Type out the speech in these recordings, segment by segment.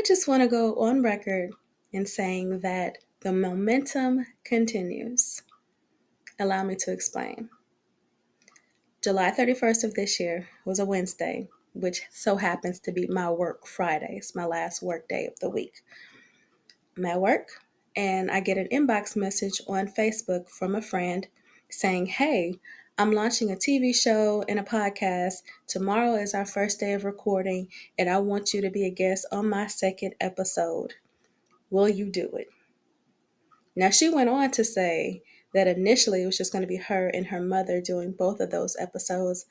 I just want to go on record in saying that the momentum continues. Allow me to explain. July 31st of this year was a Wednesday, which so happens to be my work Friday. It's my last work day of the week. I'm at work and I get an inbox message on Facebook from a friend saying, "Hey, I'm launching a TV show and a podcast. Tomorrow is our first day of recording, and I want you to be a guest on my second episode. Will you do it?" Now, she went on to say that initially it was just going to be her and her mother doing both of those episodes,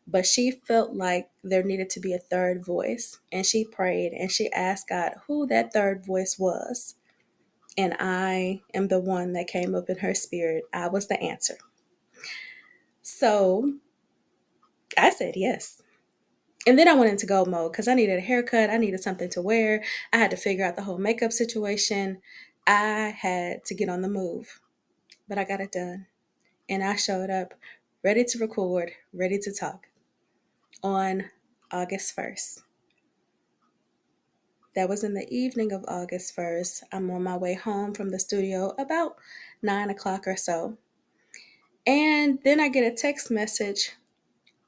but she felt like there needed to be a third voice. And she prayed and she asked God who that third voice was. And I am the one that came up in her spirit. I was the answer. So I said yes. And then I went into go mode because I needed a haircut. I needed something to wear. I had to figure out the whole makeup situation. I had to get on the move, but I got it done. And I showed up ready to record, ready to talk on August 1st. That was in the evening of August 1st. I'm on my way home from the studio about 9 o'clock or so. And then I get a text message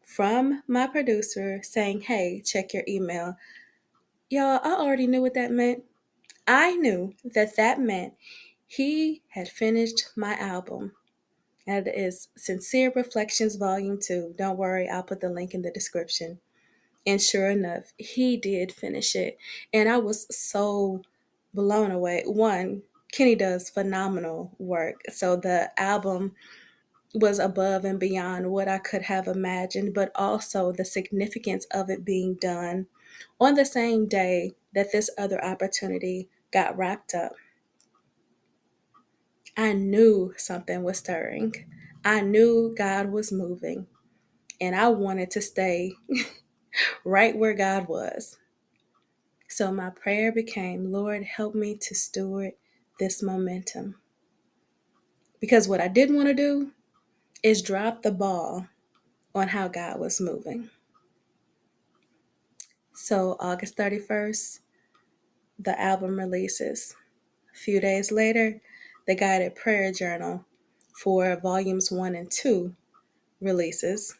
from my producer saying, "Hey, check your email." Y'all, I already knew what that meant. I knew that that meant he had finished my album. And it is Sincere Reflections Volume 2. Don't worry, I'll put the link in the description. And sure enough, he did finish it. And I was so blown away. One, Kenny does phenomenal work. So the album was above and beyond what I could have imagined, but also the significance of it being done on the same day that this other opportunity got wrapped up. I knew something was stirring. I knew God was moving, and I wanted to stay right where God was. So my prayer became, "Lord, help me to steward this momentum." Because what I didn't want to do is drop the ball on how God was moving. So August 31st, the album releases. A few days later, the guided prayer journal for volumes 1 and 2 releases.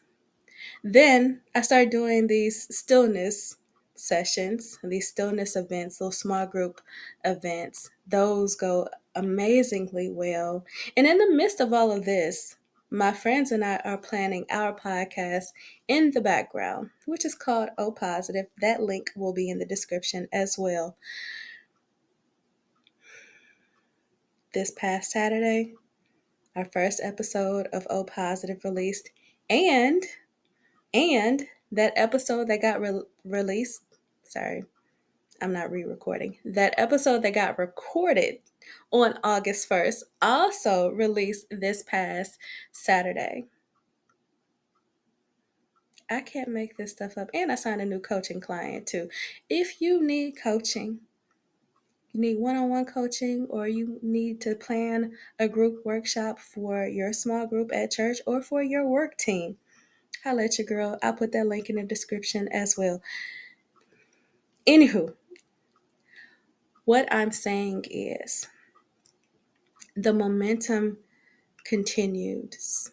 Then I started doing these stillness sessions, these stillness events, those small group events. Those go amazingly well. And in the midst of all of this, my friends and I are planning our podcast in the background, which is called O Positive. That link will be in the description as well. This past Saturday, our first episode of O Positive released, and that episode that got released, sorry, I'm not re-recording. That episode that got recorded on August 1st also released this past Saturday. I can't make this stuff up. And I signed a new coaching client too. If you need coaching, you need one-on-one coaching, or you need to plan a group workshop for your small group at church or for your work team, holla at your girl. I'll put that link in the description as well. Anywho, what I'm saying is the momentum continues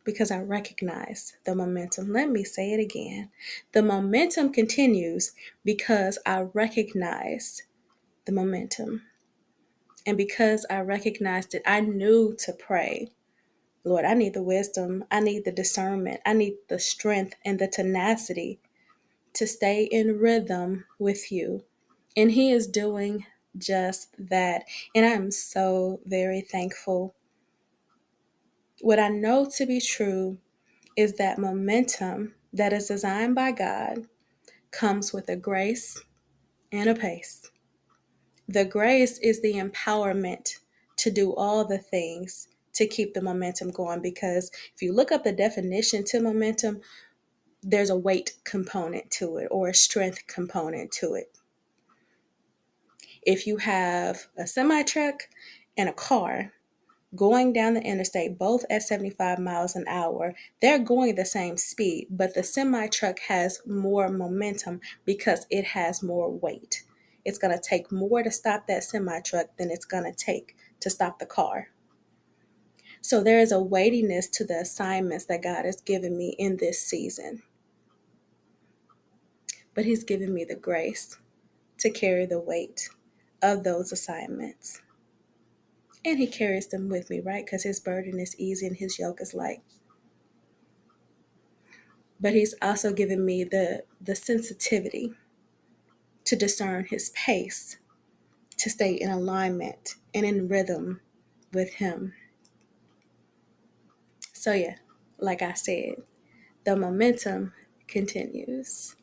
because I recognize the momentum. Let me say it again. The momentum continues because I recognize the momentum. And because I recognized it, I knew to pray. Lord, I need the wisdom. I need the discernment. I need the strength and the tenacity to stay in rhythm with you. And he is doing just that. And I'm so very thankful. What I know to be true is that momentum that is designed by God comes with a grace and a pace. The grace is the empowerment to do all the things to keep the momentum going, because if you look up the definition to momentum, there's a weight component to it or a strength component to it. If you have a semi-truck and a car going down the interstate, both at 75 miles an hour, they're going the same speed, but the semi-truck has more momentum because it has more weight. it's going to take more to stop that semi truck than it's going to take to stop the car. So there is a weightiness to the assignments that God has given me in this season. But He's given me the grace to carry the weight of those assignments. And He carries them with me, right? Because His burden is easy and His yoke is light. But He's also given me the sensitivity to discern His pace, to stay in alignment and in rhythm with Him. So yeah, like I said, the momentum continues.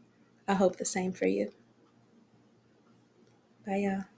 I hope the same for you. Bye, y'all.